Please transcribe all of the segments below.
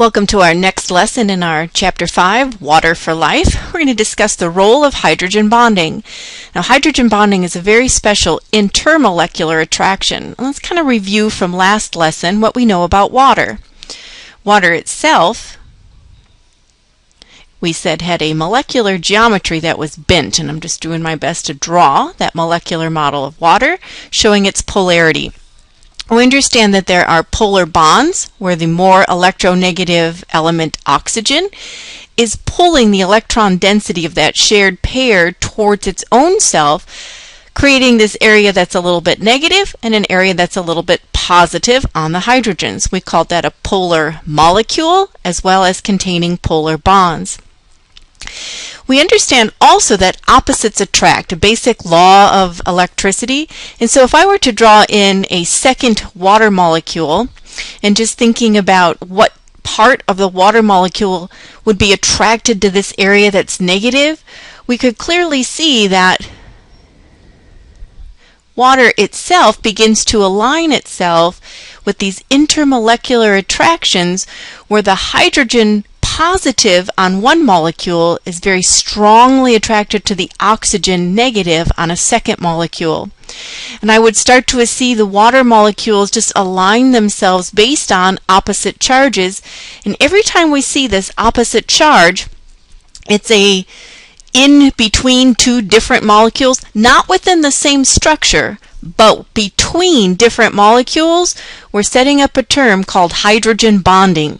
Welcome to our next lesson in our Chapter 5, Water for Life. We're going to discuss the role of hydrogen bonding. Now, hydrogen bonding is a very special intermolecular attraction. Let's kind of review from last lesson what we know about water. Water itself, we said, had a molecular geometry that was bent, and I'm just doing my best to draw that molecular model of water, showing its polarity. We understand that there are polar bonds where the more electronegative element oxygen is pulling the electron density of that shared pair towards its own self, creating this area that's a little bit negative and an area that's a little bit positive on the hydrogens. We called that a polar molecule as well as containing polar bonds. We understand also that opposites attract, a basic law of electricity. And so if I were to draw in a second water molecule and just thinking about what part of the water molecule would be attracted to this area that's negative, we could clearly see that water itself begins to align itself with these intermolecular attractions where the hydrogen positive on one molecule is very strongly attracted to the oxygen negative on a second molecule. And I would start to see the water molecules just align themselves based on opposite charges. And every time we see this opposite charge, it's a in between two different molecules, not within the same structure, but between different molecules. We're setting up a term called hydrogen bonding.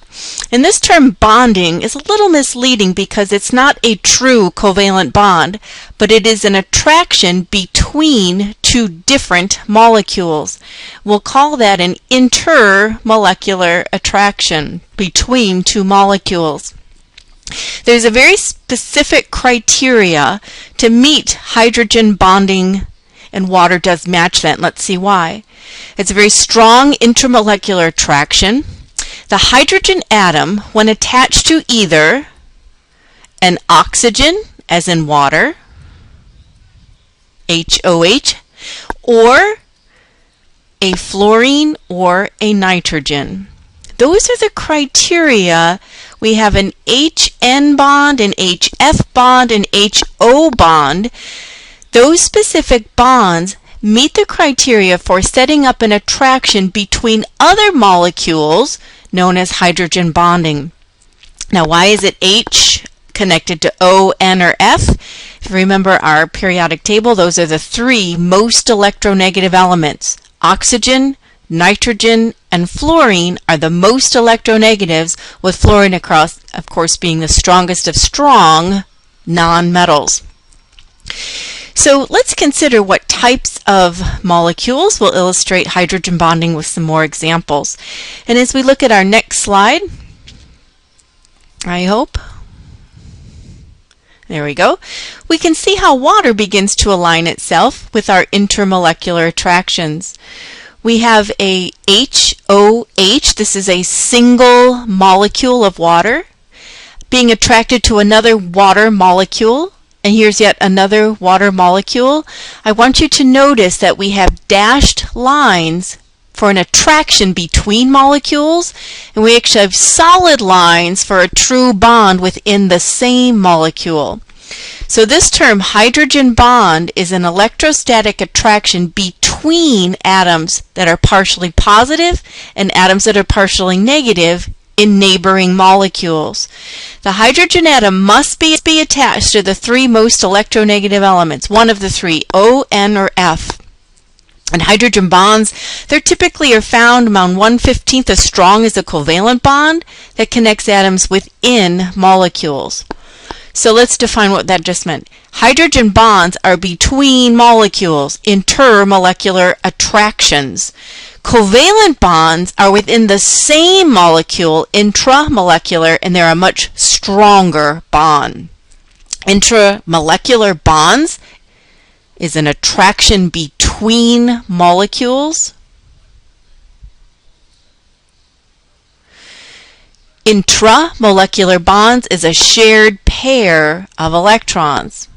And this term bonding is a little misleading because it's not a true covalent bond, but it is an attraction between two different molecules. We'll call that an intermolecular attraction between two molecules. There's a very specific criteria to meet hydrogen bonding, and water does match that. Let's see why. It's a very strong intermolecular attraction. The hydrogen atom, when attached to either an oxygen, as in water, HOH, or a fluorine or a nitrogen. Those are the criteria. We have an HN bond, an HF bond, an HO bond. Those specific bonds meet the criteria for setting up an attraction between other molecules known as hydrogen bonding. Now, why is it H connected to O, N, or F? If you remember our periodic table, those are the three most electronegative elements. Oxygen, nitrogen, and fluorine are the most electronegatives, with fluorine, of course, being the strongest of strong nonmetals. So let's consider what types of molecules. We'll illustrate hydrogen bonding with some more examples. And as we look at our next slide, I hope, there we go, we can see how water begins to align itself with our intermolecular attractions. We have a HOH, this is a single molecule of water, being attracted to another water molecule. And here's yet another water molecule. I want you to notice that we have dashed lines for an attraction between molecules, and we actually have solid lines for a true bond within the same molecule. So this term hydrogen bond is an electrostatic attraction between atoms that are partially positive and atoms that are partially negative in neighboring molecules. The hydrogen atom must be attached to the three most electronegative elements, one of the three, O, N, or F. And hydrogen bonds, they're typically are found around 1/15 as strong as a covalent bond that connects atoms within molecules. So let's define what that just meant. Hydrogen bonds are between molecules, intermolecular attractions. Covalent bonds are within the same molecule, intramolecular, and they're a much stronger bond. Intramolecular bonds is an attraction between molecules. Intramolecular bonds is a shared pair of electrons.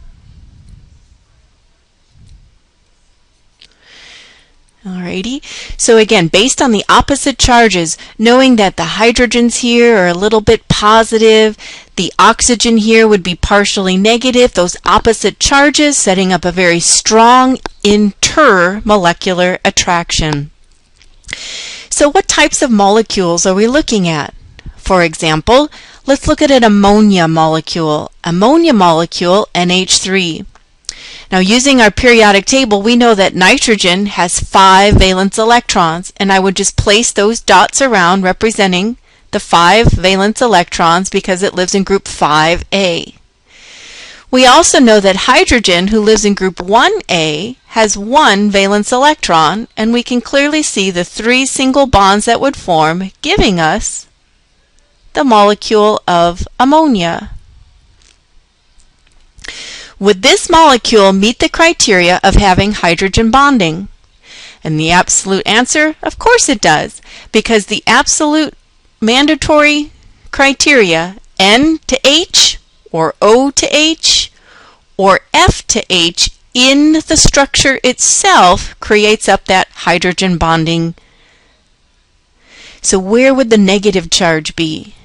Alrighty, so again, based on the opposite charges, knowing that the hydrogens here are a little bit positive, the oxygen here would be partially negative, those opposite charges setting up a very strong intermolecular attraction. So what types of molecules are we looking at? For example, let's look at an ammonia molecule. Ammonia molecule, NH3. Now, using our periodic table, we know that nitrogen has 5 valence electrons, and I would just place those dots around representing the 5 valence electrons because it lives in group 5A. We also know that hydrogen, who lives in group 1A, has 1 valence electron, and we can clearly see the 3 single bonds that would form, giving us the molecule of ammonia. Would this molecule meet the criteria of having hydrogen bonding? And the absolute answer, of course it does, because the absolute mandatory criteria, N to H, or O to H, or F to H, in the structure itself creates up that hydrogen bonding. So where would the negative charge be?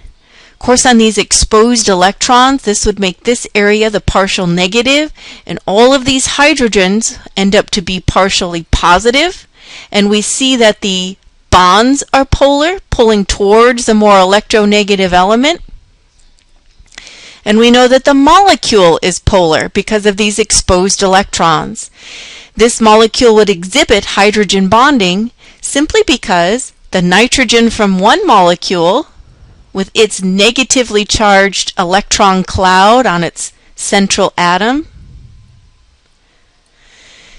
Of course, on these exposed electrons, this would make this area the partial negative, and all of these hydrogens end up to be partially positive, and we see that the bonds are polar, pulling towards the more electronegative element. And we know that the molecule is polar because of these exposed electrons. This molecule would exhibit hydrogen bonding simply because the nitrogen from one molecule, with its negatively charged electron cloud on its central atom,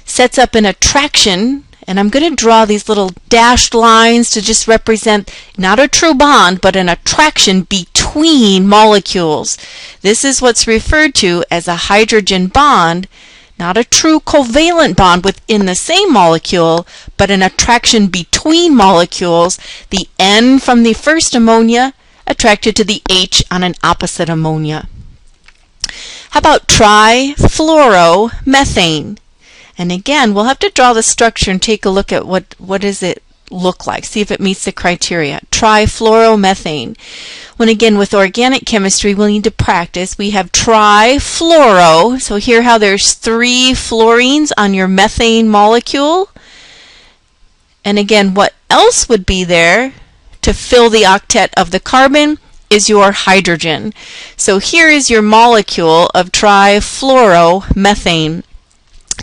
sets up an attraction, and I'm going to draw these little dashed lines to just represent not a true bond, but an attraction between molecules. This is what's referred to as a hydrogen bond, not a true covalent bond within the same molecule, but an attraction between molecules, the N from the first ammonia attracted to the H on an opposite ammonia. How about trifluoromethane? And again, we'll have to draw the structure and take a look at what does it look like, see if it meets the criteria. Trifluoromethane. When again, with organic chemistry, we'll need to practice. We have trifluoro, so here how there's 3 fluorines on your methane molecule. And again, what else would be there to fill the octet of the carbon is your hydrogen. So here is your molecule of trifluoromethane.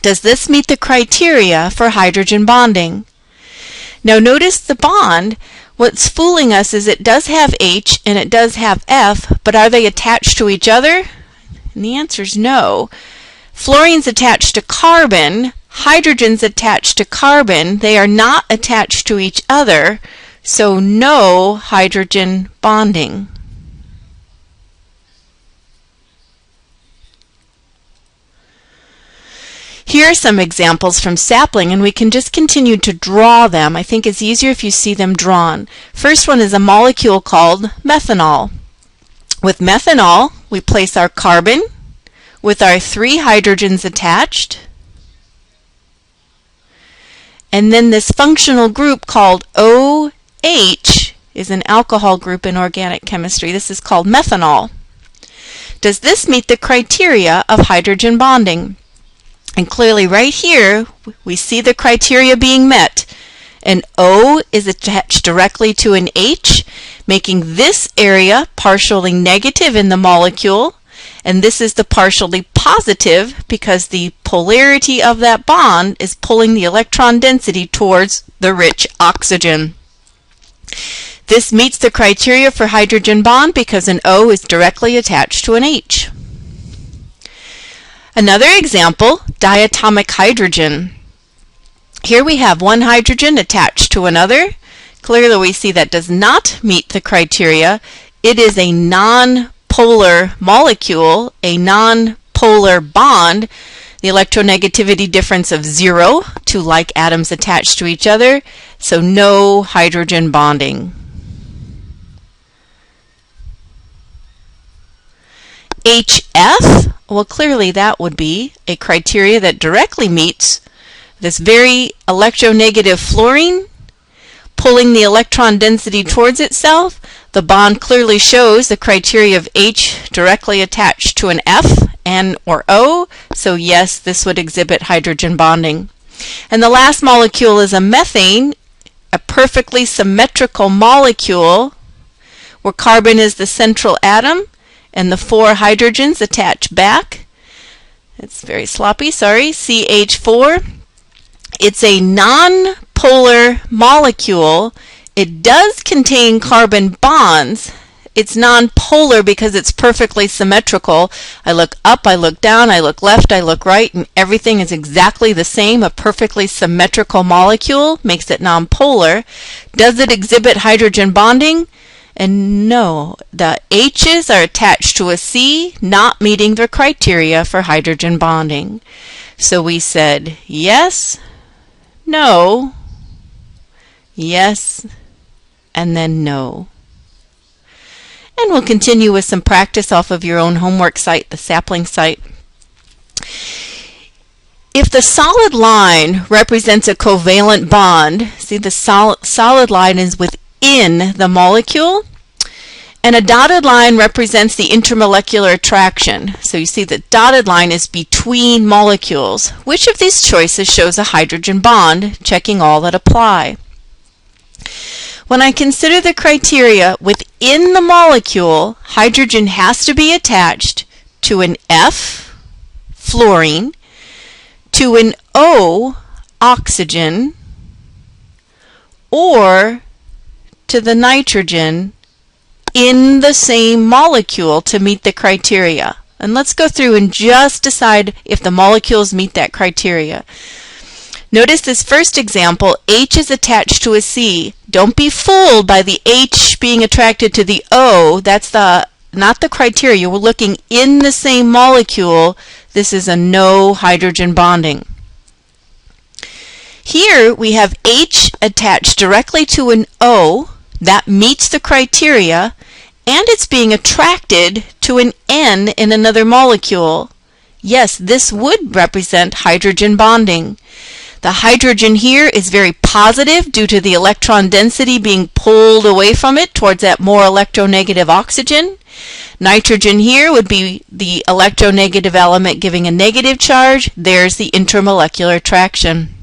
Does this meet the criteria for hydrogen bonding? Now notice the bond. What's fooling us is it does have H and it does have F, but are they attached to each other? And the answer is no. Fluorine's attached to carbon, hydrogen's attached to carbon. They are not attached to each other. So no hydrogen bonding. Here are some examples from sapling, and we can just continue to draw them. I think it's easier if you see them drawn. First one is a molecule called methanol. With methanol, we place our carbon with our 3 hydrogens attached, and then this functional group called OH is an alcohol group in organic chemistry. This is called methanol. Does this meet the criteria of hydrogen bonding? And clearly right here, we see the criteria being met. An O is attached directly to an H, making this area partially negative in the molecule, and this is the partially positive because the polarity of that bond is pulling the electron density towards the rich oxygen. This meets the criteria for hydrogen bond because an O is directly attached to an H. Another example, diatomic hydrogen. Here we have one hydrogen attached to another. Clearly we see that does not meet the criteria. It is a non-polar molecule, a non-polar bond. The electronegativity difference of 0, 2 like atoms attached to each other, so no hydrogen bonding. HF, well clearly that would be a criteria that directly meets this very electronegative fluorine, pulling the electron density towards itself. The bond clearly shows the criteria of H directly attached to an F, N, or O, so yes, this would exhibit hydrogen bonding. And the last molecule is a methane, a perfectly symmetrical molecule where carbon is the central atom and the 4 hydrogens attach back. It's very sloppy, sorry, CH4. It's a non-polar molecule. It does contain carbon bonds. It's non-polar because it's perfectly symmetrical. I look up, I look down, I look left, I look right, and everything is exactly the same. A perfectly symmetrical molecule makes it non-polar. Does it exhibit hydrogen bonding? And no, the H's are attached to a C, not meeting the criteria for hydrogen bonding. So we said yes, no, yes, and then no. And we'll continue with some practice off of your own homework site, the sapling site. If the solid line represents a covalent bond, see the solid line is within the molecule, and a dotted line represents the intermolecular attraction. So you see the dotted line is between molecules. Which of these choices shows a hydrogen bond? Checking all that apply. When I consider the criteria within the molecule, hydrogen has to be attached to an F, fluorine, to an O, oxygen, or to the nitrogen in the same molecule to meet the criteria. And let's go through and just decide if the molecules meet that criteria. Notice this first example, H is attached to a C. Don't be fooled by the H being attracted to the O. That's not the criteria. We're looking in the same molecule. This is a no hydrogen bonding. Here we have H attached directly to an O. That meets the criteria, and it's being attracted to an N in another molecule. Yes, this would represent hydrogen bonding. The hydrogen here is very positive due to the electron density being pulled away from it towards that more electronegative oxygen. Nitrogen here would be the electronegative element giving a negative charge. There's the intermolecular attraction.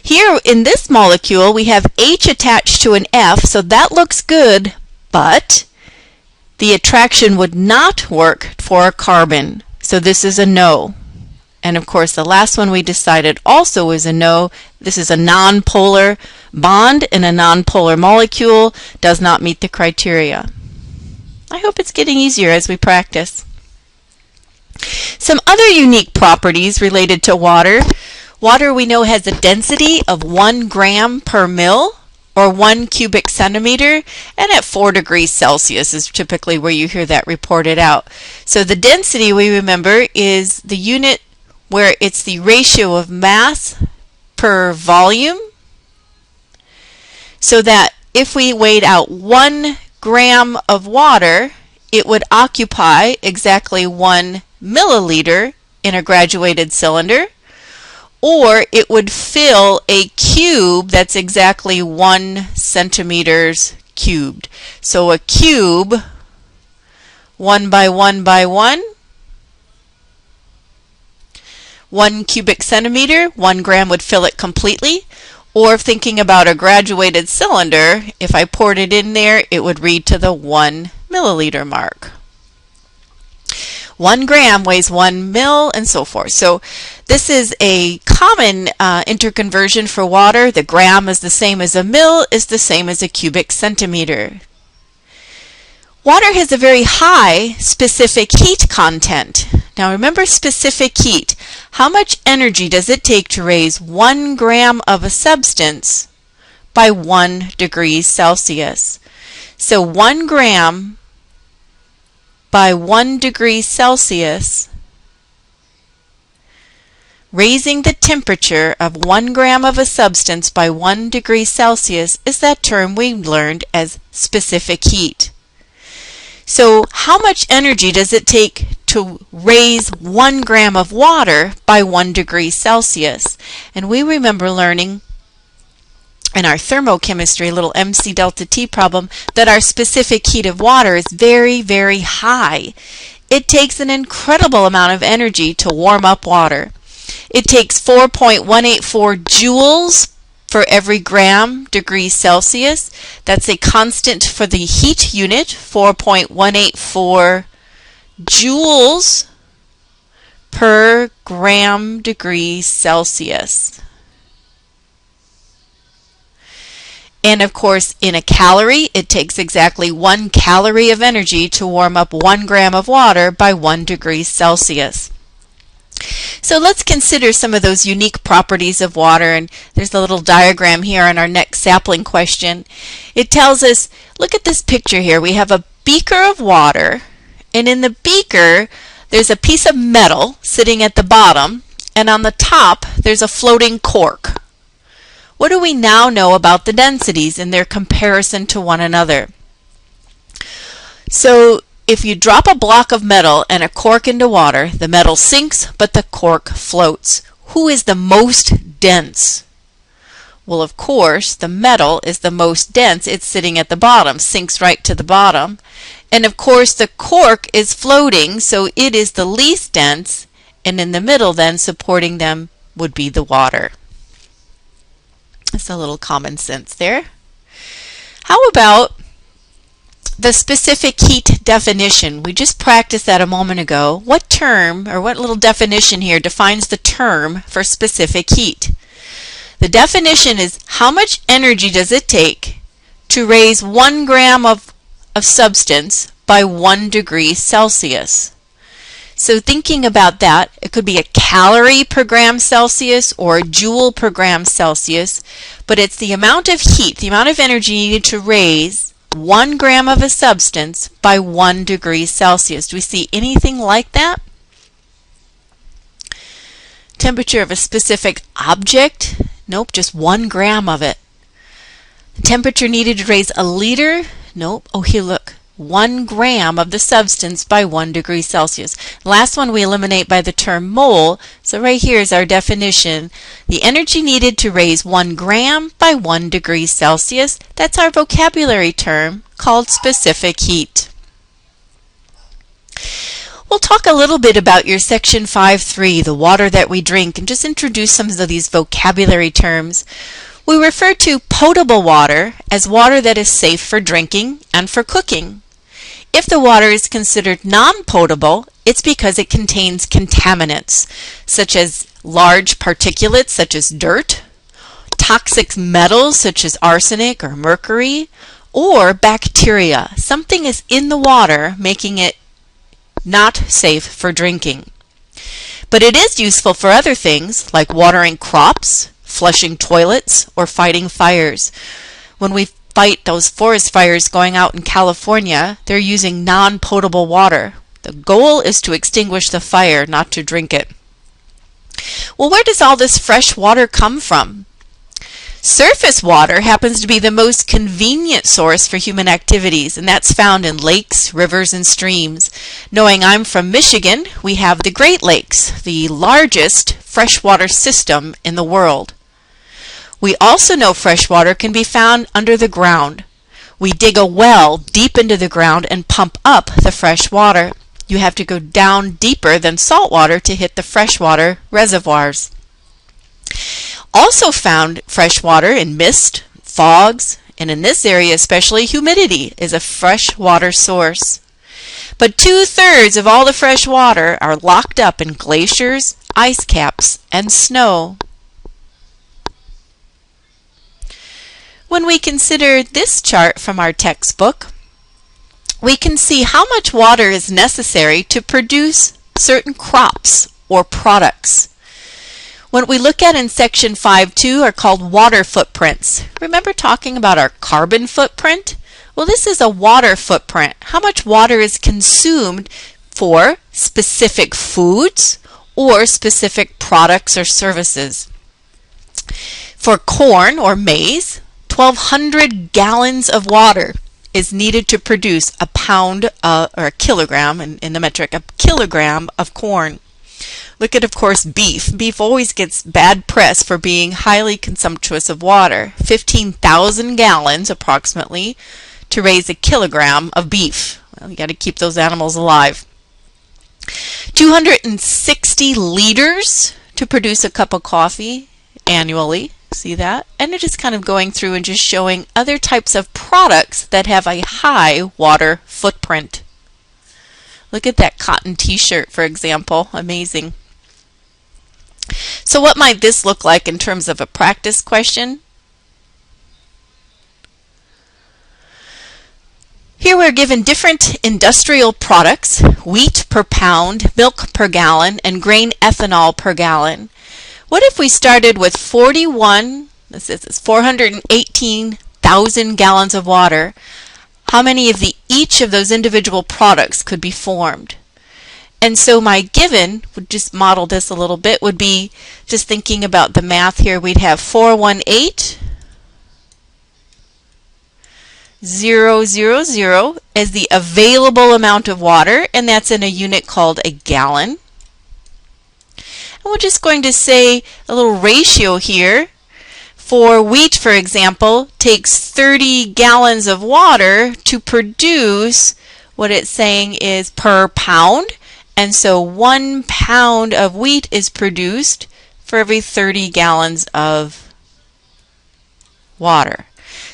Here in this molecule we have H attached to an F, so that looks good, but the attraction would not work for a carbon. So this is a no. And of course the last one we decided also is a no. This is a non-polar bond in a non-polar molecule, does not meet the criteria. I hope it's getting easier as we practice. Some other unique properties related to water. Water we know has a density of 1 gram per mil, or 1 cubic centimeter, and at 4 degrees Celsius is typically where you hear that reported out. So the density, we remember, is the unit where it's the ratio of mass per volume, so that if we weighed out 1 gram of water, it would occupy exactly 1 milliliter in a graduated cylinder, or it would fill a cube that's exactly 1 centimeters cubed. So a cube, 1 by 1 by 1, 1 cubic centimeter, 1 gram would fill it completely. Or thinking about a graduated cylinder, if I poured it in there, it would read to the 1 milliliter mark. 1 gram weighs 1 mil, and so forth. So this is a common interconversion for water. The gram is the same as a mil, is the same as a cubic centimeter. Water has a very high specific heat content. Now remember specific heat. How much energy does it take to raise 1 gram of a substance by 1 degrees Celsius? So 1 gram by 1 degree Celsius, raising the temperature of 1 gram of a substance by 1 degree Celsius is that term we learned as specific heat. So how much energy does it take to to raise 1 gram of water by 1 degree Celsius. And we remember learning in our thermochemistry, little MC delta T problem, that our specific heat of water is very, very high. It takes an incredible amount of energy to warm up water. It takes 4.184 joules for every gram degree Celsius. That's a constant for the heat unit, 4.184 joules per gram degree Celsius. And of course, in a calorie, it takes exactly 1 calorie of energy to warm up 1 gram of water by 1 degree Celsius. So let's consider some of those unique properties of water, and there's a little diagram here on our next sapling question. It tells us, look at this picture here. We have a beaker of water, and in the beaker there's a piece of metal sitting at the bottom, and on the top there's a floating cork. What do we now know about the densities in their comparison to one another? So if you drop a block of metal and a cork into water, the metal sinks, but the cork floats. Who is the most dense? Well, of course, the metal is the most dense. It's sitting at the bottom, sinks right to the bottom. And of course, the cork is floating, so it is the least dense, and in the middle then, supporting them, would be the water. That's a little common sense there. How about the specific heat definition? We just practiced that a moment ago. What term, or what little definition here defines the term for specific heat? The definition is how much energy does it take to raise 1 gram of substance by 1 degree Celsius. So thinking about that, it could be a calorie per gram Celsius or a joule per gram Celsius, but it's the amount of heat, the amount of energy needed to raise 1 gram of a substance by 1 degree Celsius. Do we see anything like that? Temperature of a specific object? Nope, just 1 gram of it. The temperature needed to raise a liter? Nope. Oh, here, look. 1 gram of the substance by 1 degree Celsius. Last one we eliminate by the term mole. So right here is our definition. The energy needed to raise 1 gram by 1 degree Celsius. That's our vocabulary term called specific heat. We'll talk a little bit about your section 5.3, the water that we drink, and just introduce some of these vocabulary terms. We refer to potable water as water that is safe for drinking and for cooking. If the water is considered non-potable, it's because it contains contaminants, such as large particulates such as dirt, toxic metals such as arsenic or mercury, or bacteria. Something is in the water making it not safe for drinking. But it is useful for other things like watering crops, flushing toilets, or fighting fires. When we fight those forest fires going out in California, they're using non-potable water. The goal is to extinguish the fire, not to drink it. Well, where does all this fresh water come from? Surface water happens to be the most convenient source for human activities, and that's found in lakes, rivers, and streams. Knowing I'm from Michigan, we have the Great Lakes, the largest freshwater system in the world. We also know fresh water can be found under the ground. We dig a well deep into the ground and pump up the fresh water. You have to go down deeper than salt water to hit the freshwater reservoirs. Also found fresh water in mist, fogs, and in this area especially humidity is a fresh water source. But 2/3 of all the fresh water are locked up in glaciers, ice caps, and snow. When we consider this chart from our textbook, we can see how much water is necessary to produce certain crops or products. What we look at in section 5.2 are called water footprints. Remember talking about our carbon footprint? Well, this is a water footprint. How much water is consumed for specific foods or specific products or services. For corn or maize, 1,200 gallons of water is needed to produce a pound or a kilogram in the metric, a kilogram of corn. Look at, of course, beef. Beef always gets bad press for being highly consumptuous of water. 15,000 gallons approximately to raise a kilogram of beef. Well, you got to keep those animals alive. 260 liters to produce a cup of coffee annually. See that? And it is kind of going through and just showing other types of products that have a high water footprint. Look at that cotton t-shirt, for example. Amazing. So what might this look like in terms of a practice question? Here we're given different industrial products: wheat per pound, milk per gallon, and grain ethanol per gallon. What if we started with 418,000 gallons of water? How many of each of those individual products could be formed? And so my given, would just model this a little bit, would be just thinking about the math here. We'd have 418,000 as the available amount of water, and that's in a unit called a gallon. And we're just going to say a little ratio here. For wheat, for example, takes 30 gallons of water to produce what it's saying is per pound. And so 1 pound of wheat is produced for every 30 gallons of water.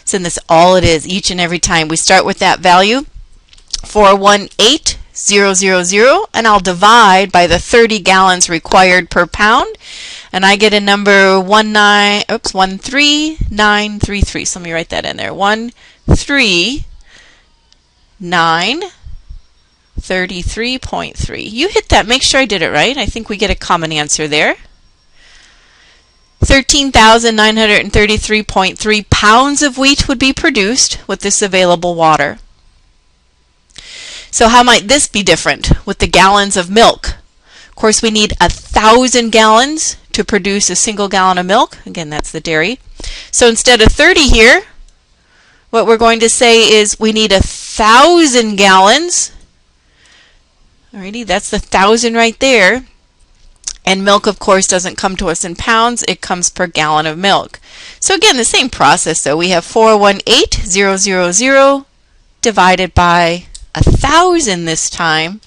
So that's all it is each and every time. We start with that value, 418,000, and I'll divide by the 30 gallons required per pound, and I get a number 13933. So let me write that in there. 13933.3. You hit that. Make sure I did it right. I think we get a common answer there. 13,933.3 pounds of wheat would be produced with this available water. So how might this be different with the gallons of milk? Of course, we need 1,000 gallons to produce a single gallon of milk. Again, that's the dairy. So instead of 30 here, what we're going to say is we need 1,000 gallons. Alrighty, that's the 1,000 right there. And milk, of course, doesn't come to us in pounds. It comes per gallon of milk. So again, the same process. So we have 418,000 divided by 1,000 this time,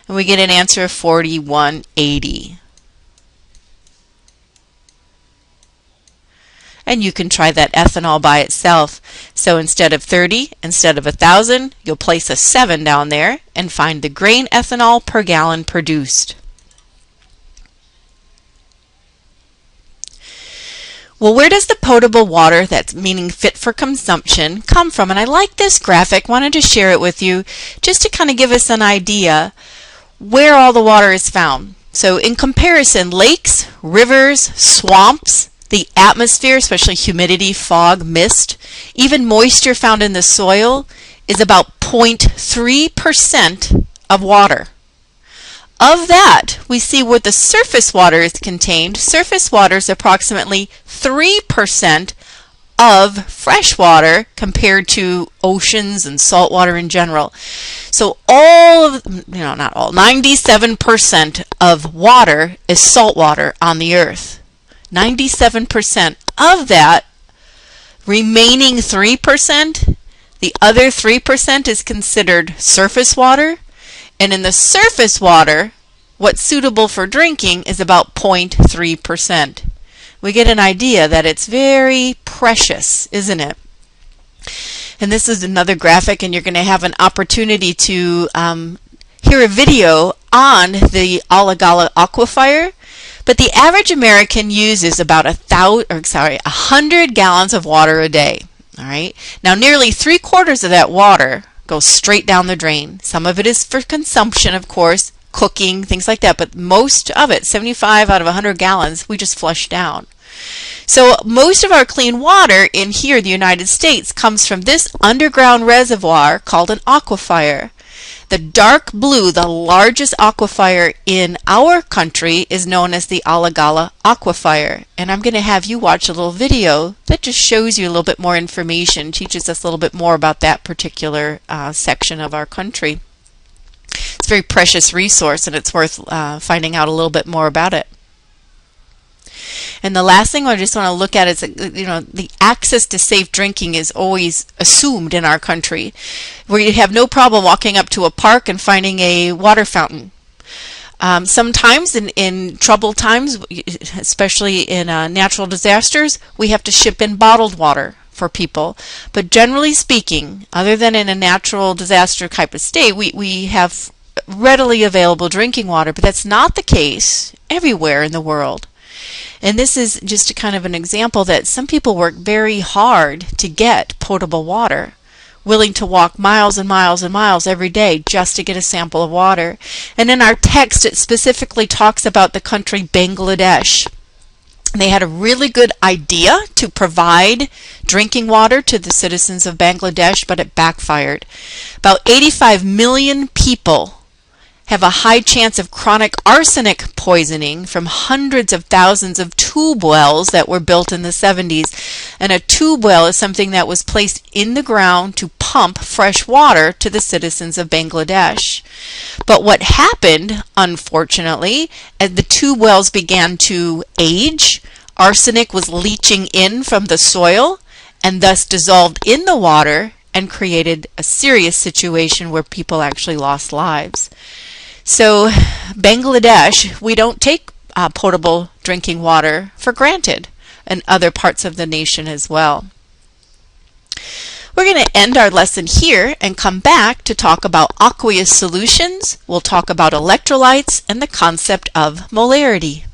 and we get an answer of 4180. And you can try that ethanol by itself. So instead of 30, instead of 1,000, you'll place a 7 down there and find the grain ethanol per gallon produced. Well, where does the potable water, that's meaning fit for consumption, come from? And I like this graphic, wanted to share it with you just to kind of give us an idea where all the water is found. So in comparison, lakes, rivers, swamps, the atmosphere, especially humidity, fog, mist, even moisture found in the soil is about 0.3% of water. Of that, we see where the surface water is contained. Surface water is approximately 3% of fresh water compared to oceans and salt water in general. So all of, not all, 97% of water is salt water on the earth. 97% of that remaining 3%, the other 3% is considered surface water. And in the surface water, what's suitable for drinking is about 0.3%. We get an idea that it's very precious, isn't it? And this is another graphic, and you're going to have an opportunity to hear a video on the Alagala Aquifer. But the average American uses about 100 gallons of water a day. All right. Now, nearly 3/4 of that water goes straight down the drain. Some of it is for consumption, of course, cooking, things like that, but most of it, 75 out of 100 gallons, we just flush down. So most of our clean water in here, the United States, comes from this underground reservoir called an aquifer. The dark blue, the largest aquifer in our country, is known as the Alagala Aquifer. And I'm going to have you watch a little video that just shows you a little bit more information, teaches us a little bit more about that particular section of our country. It's a very precious resource, and it's worth finding out a little bit more about it. And the last thing I just want to look at is, the access to safe drinking is always assumed in our country, where you have no problem walking up to a park and finding a water fountain. Sometimes in troubled times, especially in natural disasters, we have to ship in bottled water for people. But generally speaking, other than in a natural disaster type of state, we have readily available drinking water, but that's not the case everywhere in the world. And this is just a kind of an example that some people work very hard to get potable water, willing to walk miles and miles and miles every day just to get a sample of water. And in our text, it specifically talks about the country Bangladesh. They had a really good idea to provide drinking water to the citizens of Bangladesh, but it backfired. About 85 million people have a high chance of chronic arsenic poisoning from hundreds of thousands of tube wells that were built in the 70s. And a tube well is something that was placed in the ground to pump fresh water to the citizens of Bangladesh. But what happened, unfortunately, as the tube wells began to age, arsenic was leaching in from the soil and thus dissolved in the water and created a serious situation where people actually lost lives. So Bangladesh, we don't take potable drinking water for granted, and other parts of the nation as well. We're going to end our lesson here and come back to talk about aqueous solutions. We'll talk about electrolytes and the concept of molarity.